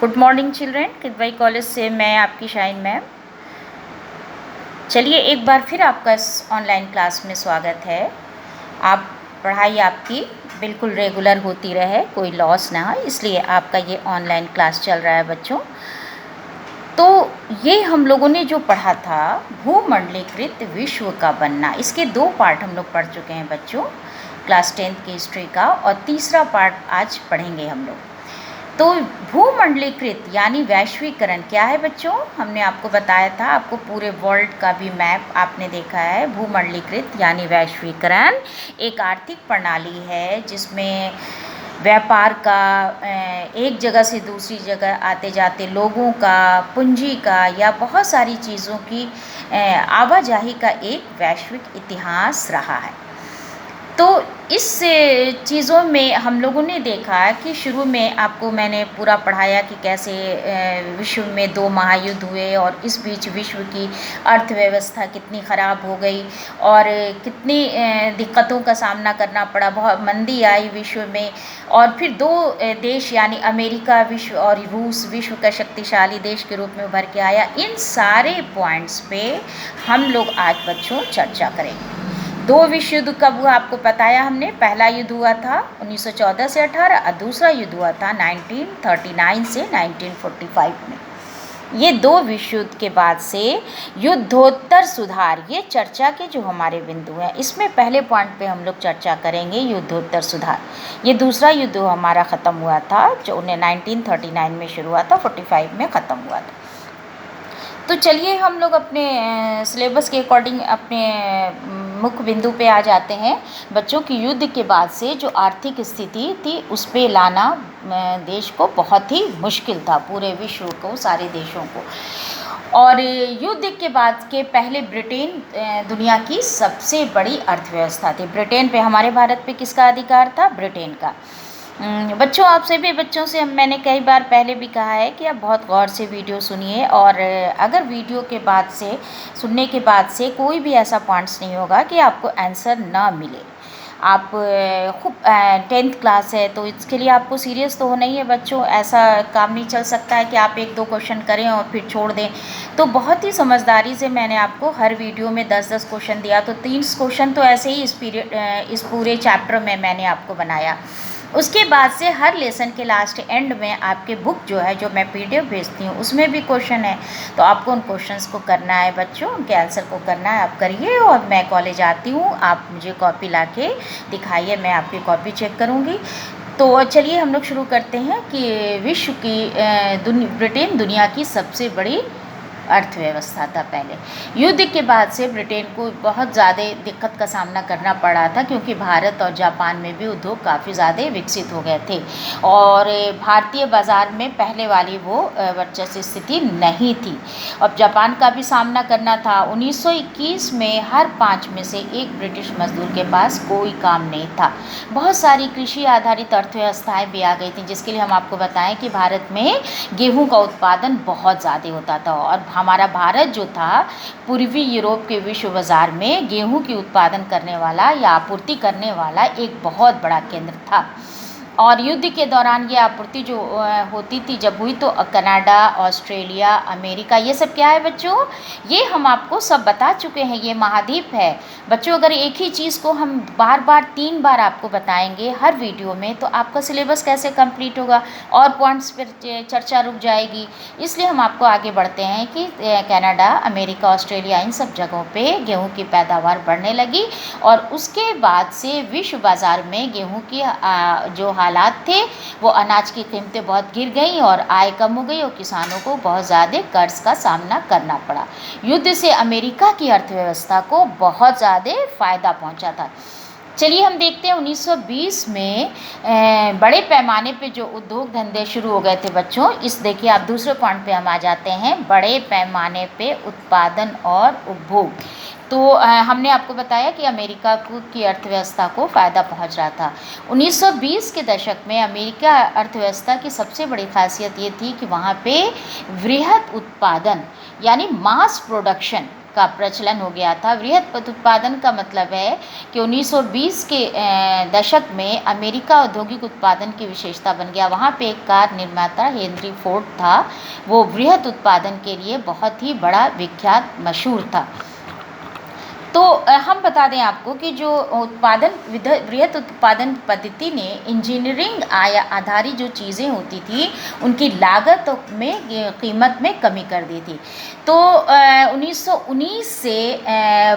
Good morning children, Kidwai college से मैं आपकी शाइन मैम। चलिए एक बार फिर आपका इस ऑनलाइन क्लास में स्वागत है। आप पढ़ाई आपकी बिल्कुल रेगुलर होती रहे, कोई लॉस ना हो, इसलिए आपका ये ऑनलाइन क्लास चल रहा है बच्चों। तो ये हम लोगों ने जो पढ़ा था भूमंडलीकृत विश्व का बनना, इसके 2 पार्ट हम लोग पढ़ चुके हैं बच्चों, क्लास 10th की हिस्ट्री का, और तीसरा पार्ट आज पढ़ेंगे हम लोग। तो भूमंडलीकृत यानी वैश्वीकरण क्या है बच्चों? हमने आपको बताया था, आपको पूरे वर्ल्ड का भी मैप आपने देखा है। भूमंडलीकृत यानी वैश्वीकरण एक आर्थिक प्रणाली है जिसमें व्यापार का, एक जगह से दूसरी जगह आते जाते लोगों का, पूंजी का या बहुत सारी चीज़ों की आवाजाही का एक वैश्विक इतिहास रहा है। तो इस चीज़ों में हम लोगों ने देखा कि शुरू में आपको मैंने पूरा पढ़ाया कि कैसे विश्व में 2 महायुद्ध हुए और इस बीच विश्व की अर्थव्यवस्था कितनी ख़राब हो गई और कितनी दिक्कतों का सामना करना पड़ा, बहुत मंदी आई विश्व में। और फिर 2 देश यानी अमेरिका विश्व और रूस विश्व का शक्तिशाली देश के रूप में उभर के आया। इन सारे पॉइंट्स पे हम लोग आज बच्चों चर्चा करेंगे। 2 विश्व युद्ध कब हुआ आपको बताया हमने। पहला युद्ध हुआ था 1914 से 18 और दूसरा युद्ध हुआ था 1939 से 1945 में। ये 2 विश्व युद्ध के बाद से युद्धोत्तर सुधार, ये चर्चा के जो हमारे बिंदु हैं, इसमें पहले पॉइंट पे हम लोग चर्चा करेंगे युद्धोत्तर सुधार। ये दूसरा युद्ध हमारा ख़त्म हुआ था जो 1939 में शुरू हुआ था, 45 में ख़त्म हुआ था। तो चलिए हम लोग अपने सिलेबस के अकॉर्डिंग अपने मुख्य बिंदु पे आ जाते हैं बच्चों की। युद्ध के बाद से जो आर्थिक स्थिति थी उस पे लाना देश को बहुत ही मुश्किल था, पूरे विश्व को, सारे देशों को। और युद्ध के बाद के पहले ब्रिटेन दुनिया की सबसे बड़ी अर्थव्यवस्था थी। ब्रिटेन पे, हमारे भारत पे किसका अधिकार था? ब्रिटेन का। बच्चों, आप सभी बच्चों से मैंने कई बार पहले भी कहा है कि आप बहुत गौर से वीडियो सुनिए, और अगर वीडियो के बाद से, सुनने के बाद से कोई भी ऐसा पॉइंट्स नहीं होगा कि आपको आंसर ना मिले। आप खूब 10th क्लास है तो इसके लिए आपको सीरियस तो होना ही है बच्चों। ऐसा काम नहीं चल सकता है कि आप 1-2 क्वेश्चन करें और फिर छोड़ दें। तो बहुत ही समझदारी से मैंने आपको हर वीडियो में 10-10 क्वेश्चन दिया, तो 30 क्वेश्चन तो ऐसे ही इस पूरे चैप्टर में मैंने आपको बनाया। उसके बाद से हर लेसन के लास्ट एंड में आपके बुक जो है, जो मैं PDF भेजती हूँ, उसमें भी क्वेश्चन है, तो आपको उन क्वेश्चंस को करना है बच्चों, उनके आंसर को करना है। आप करिए और मैं कॉलेज आती हूँ, आप मुझे कॉपी लाके दिखाइए, मैं आपकी कॉपी चेक करूँगी। तो चलिए हम लोग शुरू करते हैं कि विश्व की ब्रिटेन दुनिया की सबसे बड़ी अर्थव्यवस्था था पहले। युद्ध के बाद से ब्रिटेन को बहुत ज़्यादा दिक्कत का सामना करना पड़ा था, क्योंकि भारत और जापान में भी उद्योग काफ़ी ज़्यादा विकसित हो गए थे और भारतीय बाज़ार में पहले वाली वो वर्चस्व स्थिति नहीं थी। अब जापान का भी सामना करना था। 1921 में हर 5 में से 1 ब्रिटिश मजदूर के पास कोई काम नहीं था। बहुत सारी कृषि आधारित अर्थव्यवस्थाएँ भी आ गई थी, जिसके लिए हम आपको बताएं कि भारत में गेहूँ का उत्पादन बहुत ज़्यादा होता था, और हमारा भारत जो था पूर्वी यूरोप के विश्व बाज़ार में गेहूं की उत्पादन करने वाला या आपूर्ति करने वाला एक बहुत बड़ा केंद्र था। और युद्ध के दौरान ये आपूर्ति जो होती थी, जब हुई, तो कनाडा, ऑस्ट्रेलिया, अमेरिका, ये सब क्या है बच्चों? ये हम आपको सब बता चुके हैं, ये महाद्वीप है बच्चों। अगर एक ही चीज़ को हम बार बार 3 बार आपको बताएंगे हर वीडियो में, तो आपका सिलेबस कैसे कंप्लीट होगा और पॉइंट्स पर चर्चा रुक जाएगी। इसलिए हम आपको आगे बढ़ते हैं कि कनाडा, अमेरिका, ऑस्ट्रेलिया, इन सब जगहों पर गेहूँ की पैदावार बढ़ने लगी, और उसके बाद से विश्व बाज़ार में गेहूँ की जो हालात थे, वो अनाज की कीमतें बहुत गिर गई और आय कम हो गई और किसानों को बहुत ज़्यादा कर्ज का सामना करना पड़ा। युद्ध से अमेरिका की अर्थव्यवस्था को बहुत ज़्यादा फ़ायदा पहुंचा था। चलिए हम देखते हैं 1920 में बड़े पैमाने पे जो उद्योग धंधे शुरू हो गए थे बच्चों। इस देखिए आप दूसरे पॉइंट पे हम आ जाते हैं, बड़े पैमाने पे उत्पादन और उपभोग। तो हमने आपको बताया कि अमेरिका की अर्थव्यवस्था को फ़ायदा पहुंच रहा था। 1920 के दशक में अमेरिका अर्थव्यवस्था की सबसे बड़ी खासियत ये थी कि वहाँ पे वृहद उत्पादन यानी मास प्रोडक्शन का प्रचलन हो गया था। वृहत उत्पादन का मतलब है कि 1920 के दशक में अमेरिका औद्योगिक उत्पादन की विशेषता बन गया। वहाँ पे एक कार निर्माता हेनरी फोर्ड था, वो वृहत उत्पादन के लिए बहुत ही बड़ा विख्यात मशहूर था। तो हम बता दें आपको कि जो वृहत उत्पादन पद्धति ने इंजीनियरिंग आधारित जो चीज़ें होती थी उनकी लागत में कीमत में कमी कर दी थी। तो 1919 से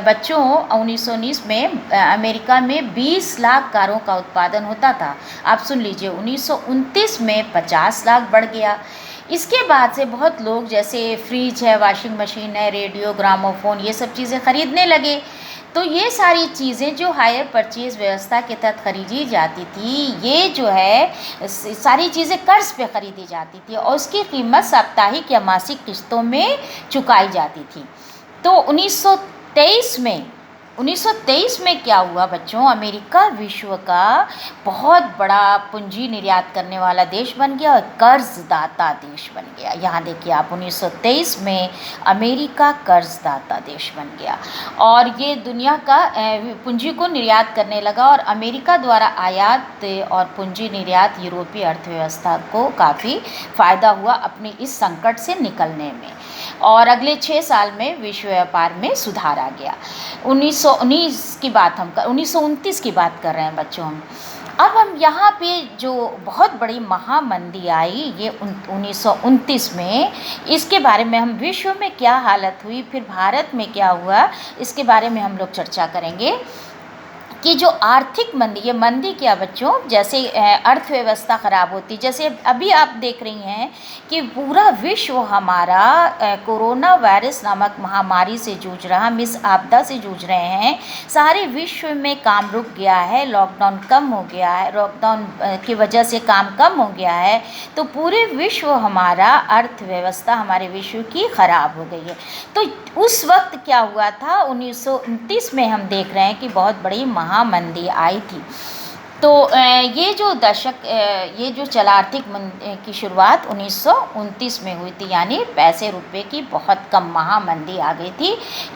बच्चों 1919 में अमेरिका में 20 लाख कारों का उत्पादन होता था। आप सुन लीजिए, 1929 में 50 लाख बढ़ गया। इसके बाद से बहुत लोग जैसे फ्रिज है, वॉशिंग मशीन है, रेडियो, ग्रामोफोन, ये सब चीज़ें ख़रीदने लगे। तो ये सारी चीज़ें जो हायर परचेज़ व्यवस्था के तहत खरीदी जाती थी, ये जो है सारी चीज़ें कर्ज पे ख़रीदी जाती थी और उसकी कीमत साप्ताहिक या मासिक किस्तों में चुकाई जाती थी। तो 1923 में क्या हुआ बच्चों, अमेरिका विश्व का बहुत बड़ा पूंजी निर्यात करने वाला देश बन गया और कर्जदाता देश बन गया। यहाँ देखिए आप, 1923 में अमेरिका कर्जदाता देश बन गया और ये दुनिया का पूंजी को निर्यात करने लगा और अमेरिका द्वारा आयात और पूंजी निर्यात यूरोपीय अर्थव्यवस्था को काफ़ी फ़ायदा हुआ अपने इस संकट से निकलने में और अगले 6 साल में विश्व व्यापार में सुधार आ गया। 1929 की बात 1929 की बात कर रहे हैं बच्चों हम। अब हम यहाँ पे जो बहुत बड़ी महामंदी आई ये 1929 में, इसके बारे में हम विश्व में क्या हालत हुई, फिर भारत में क्या हुआ, इसके बारे में हम लोग चर्चा करेंगे कि जो आर्थिक मंदी, ये मंदी क्या बच्चों, जैसे अर्थव्यवस्था ख़राब होती, जैसे अभी आप देख रही हैं कि पूरा विश्व हमारा कोरोना वायरस नामक महामारी से जूझ रहा, हम इस आपदा से जूझ रहे हैं। सारे विश्व में काम रुक गया है, लॉकडाउन कम हो गया है, लॉकडाउन की वजह से काम कम हो गया है, तो पूरे विश्व हमारा अर्थव्यवस्था हमारे विश्व की ख़राब हो गई है। तो उस वक्त क्या हुआ था, 1929 में हम देख रहे हैं कि बहुत बड़ी महामंदी आई थी। तो ये जो दशक ये जो चला आर्थिक मंदी की शुरुआत 1929 में हुई थी, यानी पैसे रुपए की बहुत कम महामंदी आ गई थी।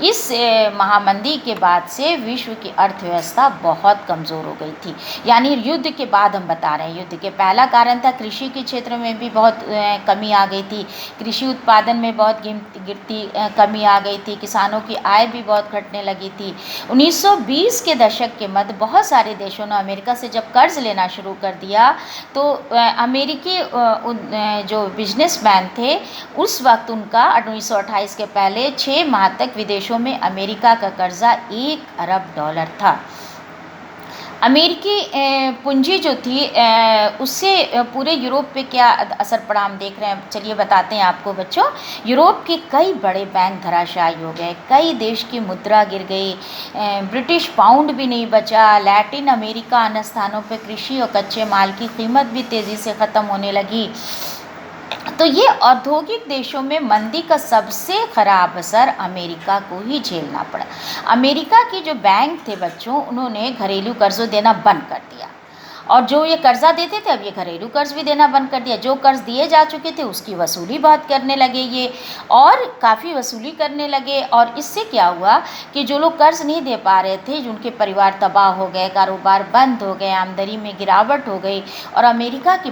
इस महामंदी के बाद से विश्व की अर्थव्यवस्था बहुत कमज़ोर हो गई थी, यानी युद्ध के बाद हम बता रहे हैं। युद्ध के पहला कारण था कृषि के क्षेत्र में भी बहुत कमी आ गई थी, कृषि उत्पादन में बहुत गिरती कमी आ गई थी, किसानों की आय भी बहुत घटने लगी थी। 1920 के दशक के मध्य बहुत सारे देशों ने अमेरिका से जब कर्ज लेना शुरू कर दिया तो अमेरिकी जो बिजनेसमैन थे उस वक्त उनका 1928 के पहले 6 माह तक विदेशों में अमेरिका का कर्जा $1 अरब था। अमेरिकी पूंजी जो थी उससे पूरे यूरोप पे क्या असर पड़ा हम देख रहे हैं, चलिए बताते हैं आपको बच्चों। यूरोप के कई बड़े बैंक धराशायी हो गए, कई देश की मुद्रा गिर गई, ब्रिटिश पाउंड भी नहीं बचा, लैटिन अमेरिका अन्य स्थानों पर कृषि और कच्चे माल की कीमत भी तेज़ी से ख़त्म होने लगी। तो ये औद्योगिक देशों में मंदी का सबसे ख़राब असर अमेरिका को ही झेलना पड़ा। अमेरिका के जो बैंक थे बच्चों, उन्होंने घरेलू कर्ज़ों देना बंद कर दिया और जो ये कर्जा देते थे अब ये घरेलू कर्ज भी देना बंद कर दिया। जो कर्ज दिए जा चुके थे उसकी वसूली बहुत करने लगे ये, और काफ़ी वसूली करने लगे। और इससे क्या हुआ कि जो लोग कर्ज नहीं दे पा रहे थे, जिनके परिवार तबाह हो गए, कारोबार बंद हो गए, आमदनी में गिरावट हो गई और अमेरिका की